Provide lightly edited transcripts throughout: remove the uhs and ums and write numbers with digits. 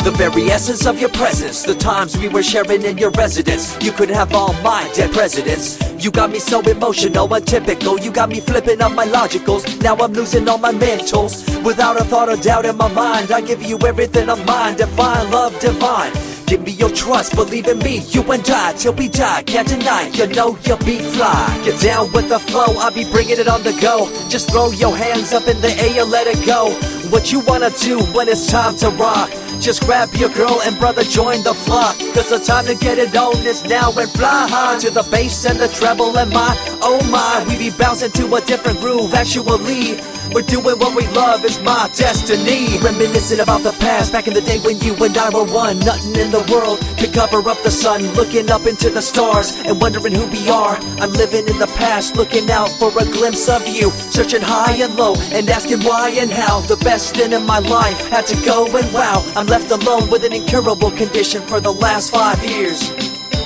The very essence of your presence, the times we were sharing in your residence. You could have all my dead presidents. You got me so emotional, untypical. You got me flipping up my logicals. Now I'm losing all my mentals. Without a thought or doubt in my mind, I give you everything of mine. Divine love, divine. Give me your trust, believe in me, you and I, till we die, can't deny, you know you'll be fly. Get down with the flow, I'll be bringing it on the go. Just throw your hands up in the air, let it go. What you wanna do when it's time to rock? Just grab your girl and brother, join the flock. Cause the time to get it on is now and fly high to the bass and the treble and my, oh my. We be bouncing to a different groove, actually. We're doing what we love, it's my destiny. Reminiscing about the past, back in the day when you and I were one. Nothing in the world could cover up the sun. Looking up into the stars and wondering who we are. I'm living in the past, looking out for a glimpse of you. Searching high and low and asking why and how. The best thing in my life had to go and wow. I'm left alone with an incurable condition for the last 5 years.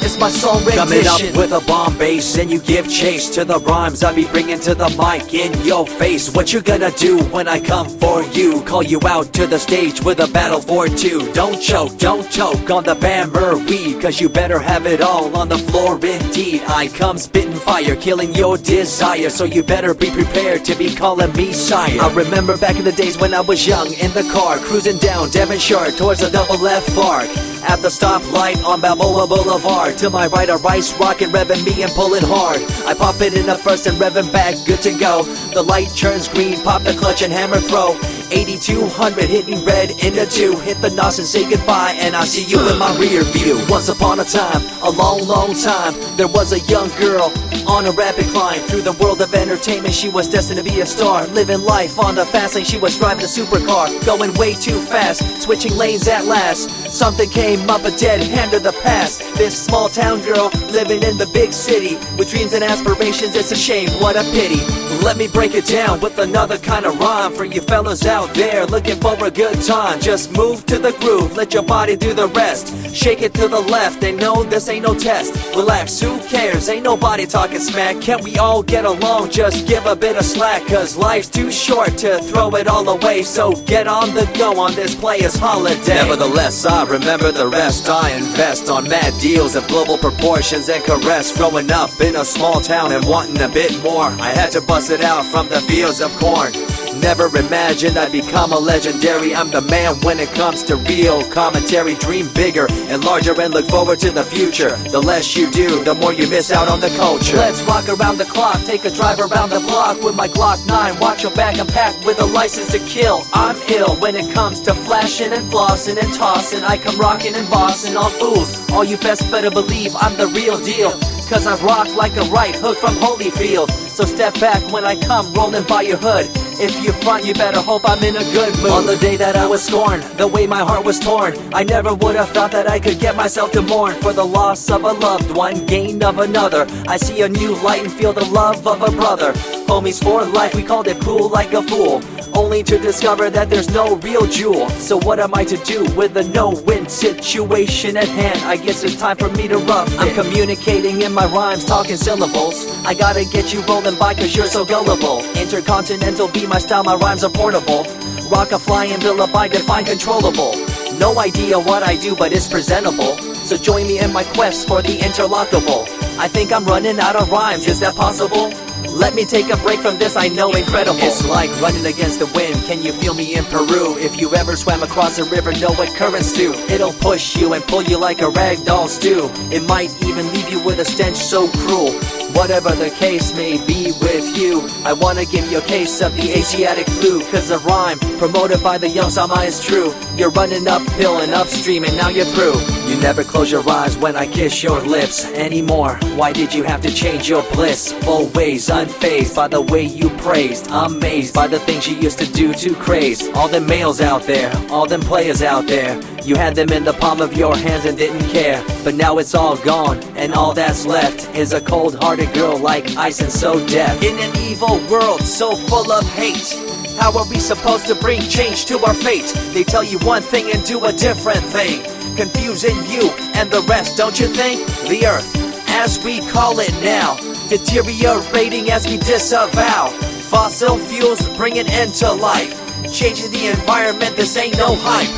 It's my song rendition. Coming up with a bomb bass and you give chase to the rhymes I be bringing to the mic in your face. What you gonna do when I come for you? Call you out to the stage with a battle for two. Don't choke on the bammer weed, cause you better have it all on the floor indeed. I come spitting fire, killing your desire, so you better be prepared to be calling me sire. I remember back in the days when I was young in the car, cruising down Devonshire towards the double F arc. At the stoplight on Balboa Boulevard, to my right a rice rocket revving me and pulling hard. I pop it in the first and revving back, good to go. The light turns green, pop the clutch and hammer throw. 8200 hitting red in the 2. Hit the NOS and say goodbye, and I see you in my rear view. Once upon a time, a long time, there was a young girl on a rapid climb through the world of entertainment. She was destined to be a star, living life on the fast lane. She was driving a supercar, going way too fast, switching lanes at last. Something came up, a dead hand of the past. This small town girl living in the big city with dreams and aspirations. It's a shame, what a pity. Let me break it down with another kind of rhyme for you fellas out there looking for a good time. Just move to the groove, let your body do the rest. Shake it to the left, they know this ain't no test. Relax, who cares, ain't nobody talking smack. Can't we all get along, just give a bit of slack. Cause life's too short to throw it all away, so get on the go on this player's holiday. Nevertheless, I remember the rest. I invest on mad deals of global proportions and caress. Growing up in a small town and wanting a bit more, I had to bust it out from the fields of corn. Never imagined I'd become a legendary. I'm the man when it comes to real commentary. Dream bigger and larger and look forward to the future. The less you do, the more you miss out on the culture. Let's rock around the clock, take a drive around the block with my Glock 9. Watch your back, I'm packed with a license to kill. I'm ill when it comes to flashing and flossing and tossing. I come rocking and bossing on fools. All you best better believe I'm the real deal, cause I rock like a right hook from Holyfield. So step back when I come rolling by your hood. If you front, you better hope I'm in a good mood. On the day that I was scorned, the way my heart was torn, I never would have thought that I could get myself to mourn for the loss of a loved one, gain of another. I see a new light and feel the love of a brother. Homies for life, we called it cool like a fool, only to discover that there's no real jewel. So what am I to do with a no-win situation at hand? I guess it's time for me to rough it. I'm communicating in my rhymes, talking syllables. I gotta get you rolling by cause you're so gullible. Intercontinental be my style, my rhymes are portable. Rock a flying villa by define controllable. No idea what I do, but it's presentable. So join me in my quest for the interlockable. I think I'm running out of rhymes, is that possible? Let me take a break from this, I know incredible. It's like running against the wind, can you feel me in Peru? If you ever swam across a river, know what currents do. It'll push you and pull you like a ragdoll stew. It might even leave you with a stench so cruel. Whatever the case may be with you, I wanna give you a case of the Asiatic flu. Cause the rhyme promoted by the young Sama is true. You're running uphill and upstream and now you're through. You never close your eyes when I kiss your lips anymore. Why did you have to change your bliss? Full ways, unfazed by the way you praised. Amazed by the things you used to do to craze. All them males out there, all them players out there, you had them in the palm of your hands and didn't care. But now it's all gone, and all that's left is a cold-hearted girl like ice and so deaf. In an evil world so full of hate, how are we supposed to bring change to our fate? They tell you one thing and do a different thing, confusing you and the rest, don't you think? The earth, as we call it now, deteriorating as we disavow. Fossil fuels bring an end to life, changing the environment, this ain't no hype.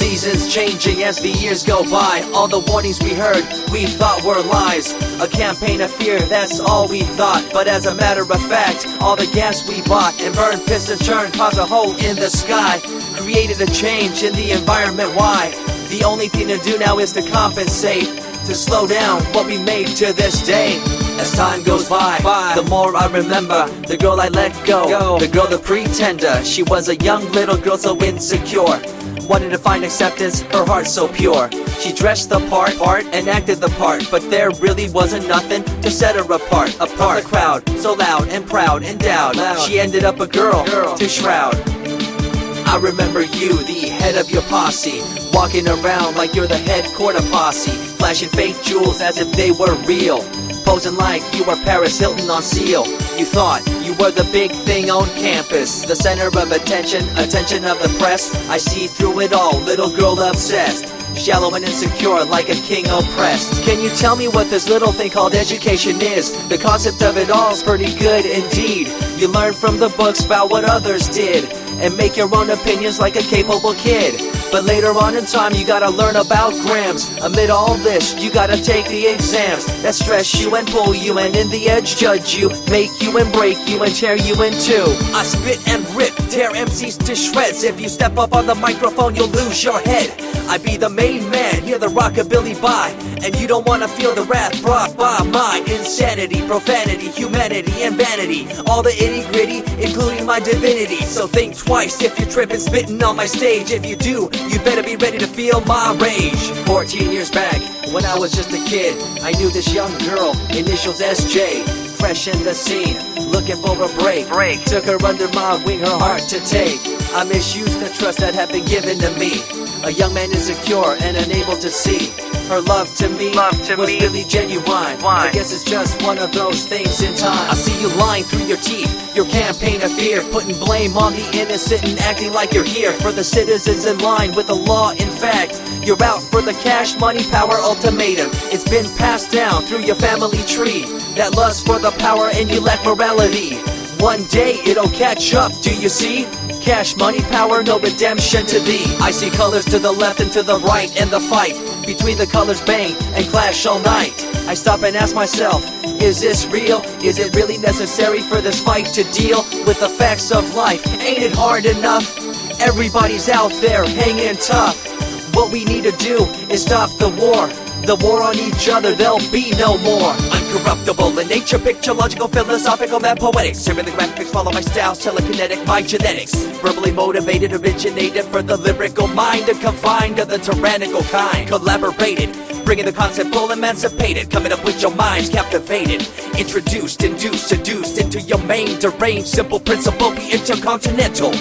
Seasons changing as the years go by. All the warnings we heard, we thought were lies. A campaign of fear, that's all we thought. But as a matter of fact, all the gas we bought and burned, pissed and churned caused a hole in the sky. Created a change in the environment, why? The only thing to do now is to compensate, to slow down what we made to this day. As time goes by, the more I remember the girl I let go, the girl, the pretender. She was a young little girl so insecure, wanted to find acceptance, her heart so pure. She dressed the part and acted the part, but there really wasn't nothing to set her apart from the crowd, so loud and proud, endowed. She ended up a girl to shroud. I remember you, the head of your posse, walking around like you're the head quarter posse, flashing fake jewels as if they were real, posing like you were Paris Hilton on seal. You thought you were the big thing on campus, the center of attention of the press. I see through it all, little girl obsessed, shallow and insecure like a king oppressed. Can you tell me what this little thing called education is? The concept of it all's pretty good indeed. You learn from the books about what others did and make your own opinions like a capable kid. But later on in time you gotta learn about grams. Amid all this you gotta take the exams that stress you and pull you, and in the edge judge you, make you and break you and tear you in two. I spit and rip, tear MCs to shreds. If you step up on the microphone you'll lose your head. I be the main man, hear the rockabilly by, and you don't wanna feel the wrath brought by my insanity, profanity, humanity, and vanity. All the itty gritty, including my divinity. So think twice if you're tripping, spitting on my stage. If you do, you better be ready to feel my rage. 14 years back, when I was just a kid, I knew this young girl, initials SJ, fresh in the scene, looking for a break. Took her under my wing, her heart to take. I misused the trust that had been given to me. A young man insecure and unable to see her love to me was really genuine. I guess it's just one of those things in time. I see you lying through your teeth, your campaign of fear, putting blame on the innocent and acting like you're here for the citizens in line with the law. In fact, you're out for the cash, money, power ultimatum. It's been passed down through your family tree, that lust for the power and you lack morality. One day it'll catch up, do you see? Cash, money, power, no redemption to thee. I see colors to the left and to the right, and the fight between the colors bang and clash all night. I stop and ask myself, is this real? Is it really necessary for this fight to deal with the facts of life? Ain't it hard enough? Everybody's out there hanging tough. What we need to do is stop the war on each other, there'll be no more. Uncorruptible in nature, picture, logical, philosophical, mad poetic. Serving the graphics, follow my style, telekinetic, my genetics. Verbally motivated, originated for the lyrical mind, and confined to the tyrannical kind. Collaborated, bringing the concept full emancipated, coming up with your minds captivated. Introduced, induced, seduced into your main deranged, simple principle, be intercontinental.